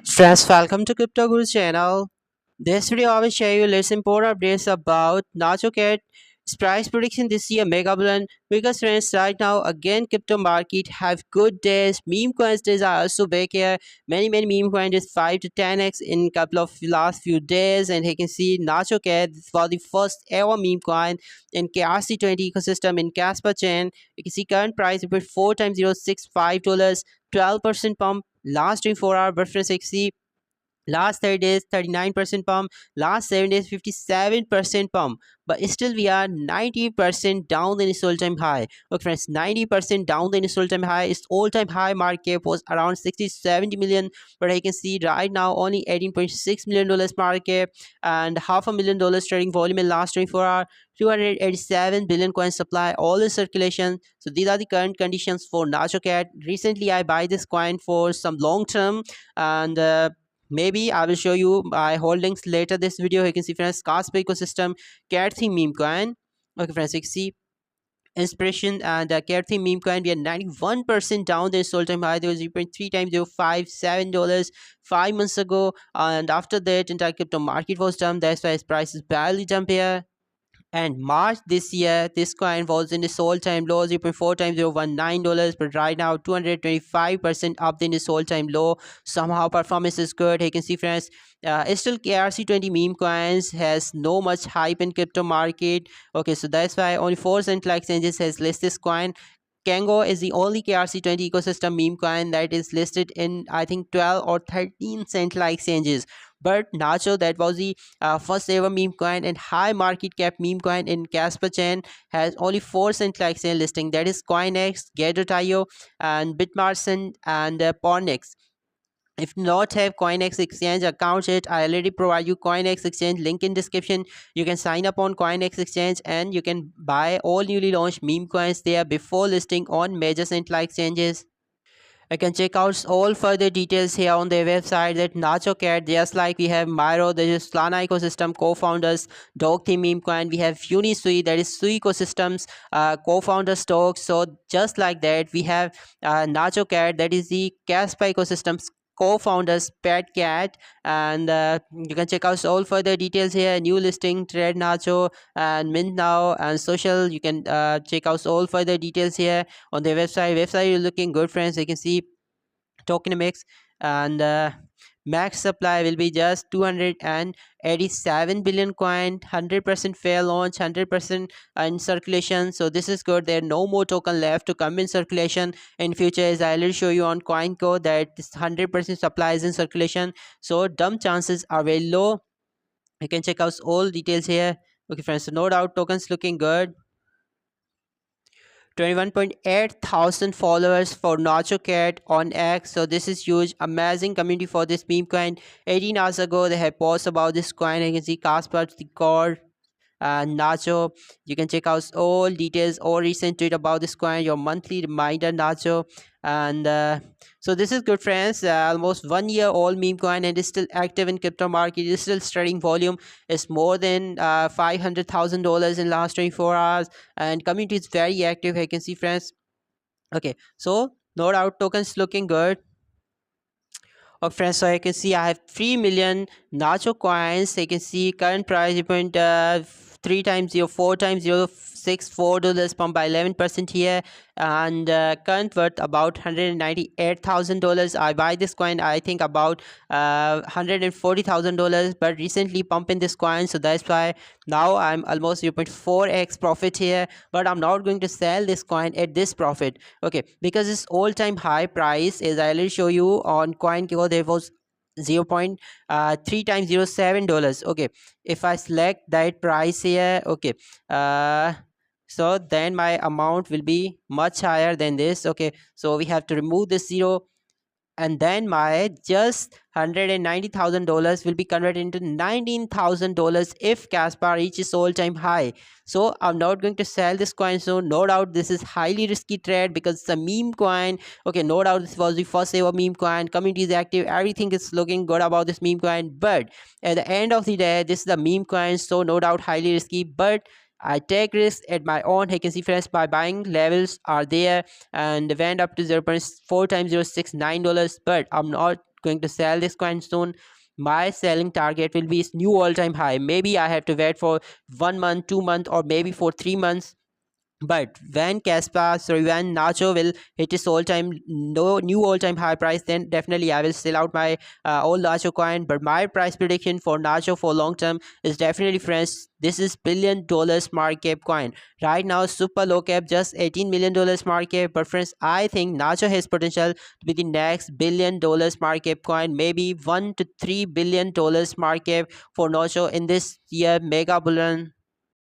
Friends, welcome to Crypto Guru channel. This video I will share you less important updates about Nacho Cat price prediction this year mega bullion because friends right now again crypto market have good days. Meme coins days are also back here. Many meme coins is 5 to 10x in couple of last few days, and you can see Nacho Cat for the first ever meme coin in KRC20 ecosystem in Casper chain. You can see current price about 4 times $0.65, 12% pump last 24 hour, but friends you see last 30 days 39% pump, last 7 days 57% pump, but still we are 90% down the initial time high. Okay friends, 90% down the initial time high. Its all-time high market cap was around 60-70 million, but I can see right now only $18.6 million market cap and $500,000 trading volume in last 24 hours. 287 billion coin supply all in circulation. So these are the current conditions for Nacho Cat. Recently I buy this coin for some long term, and maybe I will show you my holdings later this video. You can see friends, Casper ecosystem, cat theme meme coin. Okay friends, you can see inspiration and cat theme meme coin. We are 91% down. There's all time high. There was 0.3 times $0.57 5 months ago, and after that entire crypto market was dumped. That's why its price is barely jump here. And March this year, this coin was in its all-time low, 0.4 times $0.19, but right now 225% up in its all-time low. Somehow performance is good. You can see friends, it's still KRC20 meme coins has no much hype in crypto market. Okay, so that's why only 4 central exchanges has listed this coin. Kango is the only KRC20 ecosystem meme coin that is listed in I think 12 or 13 central exchanges. But Nacho, that was the first ever meme coin and high market cap meme coin in Casper chain, has only 4 central exchange listing. That is CoinEx, Gather.io, and Bitmarcent and Pornex. If not have CoinEx exchange account yet, I already provide you CoinEx exchange link in description. You can sign up on CoinEx exchange and you can buy all newly launched meme coins there before listing on major central exchanges. You can check out all further details here on their website. That Nacho Cat, just like we have Myro, that is Solana ecosystem co-founders, Dog Theme Meme Coin. We have Unisui, that is Sui ecosystems co-founder stocks. So just like that, we have Nacho Cat, that is the Casper ecosystems co-founders Pet Cat, and you can check out all further details here. New listing, Trade Nacho and Mint Now and social. You can check out all further details here on their website is looking good friends. You can see tokenomics, and max supply will be just 287 billion coin, 100% fair launch, 100% in circulation. So this is good. There are no more token left to come in circulation in future, as I will show you on CoinCo that this 100% supply is in circulation, so dump chances are very low. You can check out all details here. Okay friends, so no doubt tokens looking good. 21.8 thousand followers for Nacho Cat on X. So this is huge, amazing community for this meme coin. 18 hours ago, they have posted about this coin. You can see Casper, the core, Nacho. You can check out all details or recent tweet about this coin, your monthly reminder Nacho. And so this is good friends, almost 1 year old meme coin and is still active in crypto market. It is still trading volume is more than $500,000 in last 24 hours, and community is very active. You can see friends. Okay, so no doubt tokens looking good. Oh, friends, so you can see I have 3 million Nacho coins. So you can see current price 3 times 0, 4 times 0, $64 pumped by 11% here, and current worth about $198,000. I buy this coin I think about $140,000, but recently pumping this coin, so that's why now I'm almost 0.4x profit here. But I'm not going to sell this coin at this profit, okay, because it's all-time high price, as I will show you on CoinGecko. There was 0.3 times $07. Okay, if I select that price here, okay, so then my amount will be much higher than this. Okay, so we have to remove this zero, and then my just $190,000 will be converted into $19,000 if Caspar reaches all-time high. So I'm not going to sell this coin. So no doubt this is highly risky trade because it's a meme coin. Okay, no doubt this was the first ever meme coin. Community is active. Everything is looking good about this meme coin. But at the end of the day, this is the meme coin. So no doubt highly risky. But I take risks at my own. You can see friends, by buying levels are there and went up to 0.4 times $0.69, but I'm not going to sell this coin soon. My selling target will be its new all-time high. Maybe I have to wait for 1 month, 2 months, or maybe for 3 months. But when Nacho will hit his all time no new all time high price, then definitely I will sell out my old Nacho coin. But my price prediction for Nacho for long term is definitely, friends, this is $1 billion market cap coin. Right now, super low cap, just $18 million market cap. But friends, I think Nacho has potential to be the next $1 billion market cap coin. Maybe $1 to $3 billion market cap for Nacho in this year mega bull run.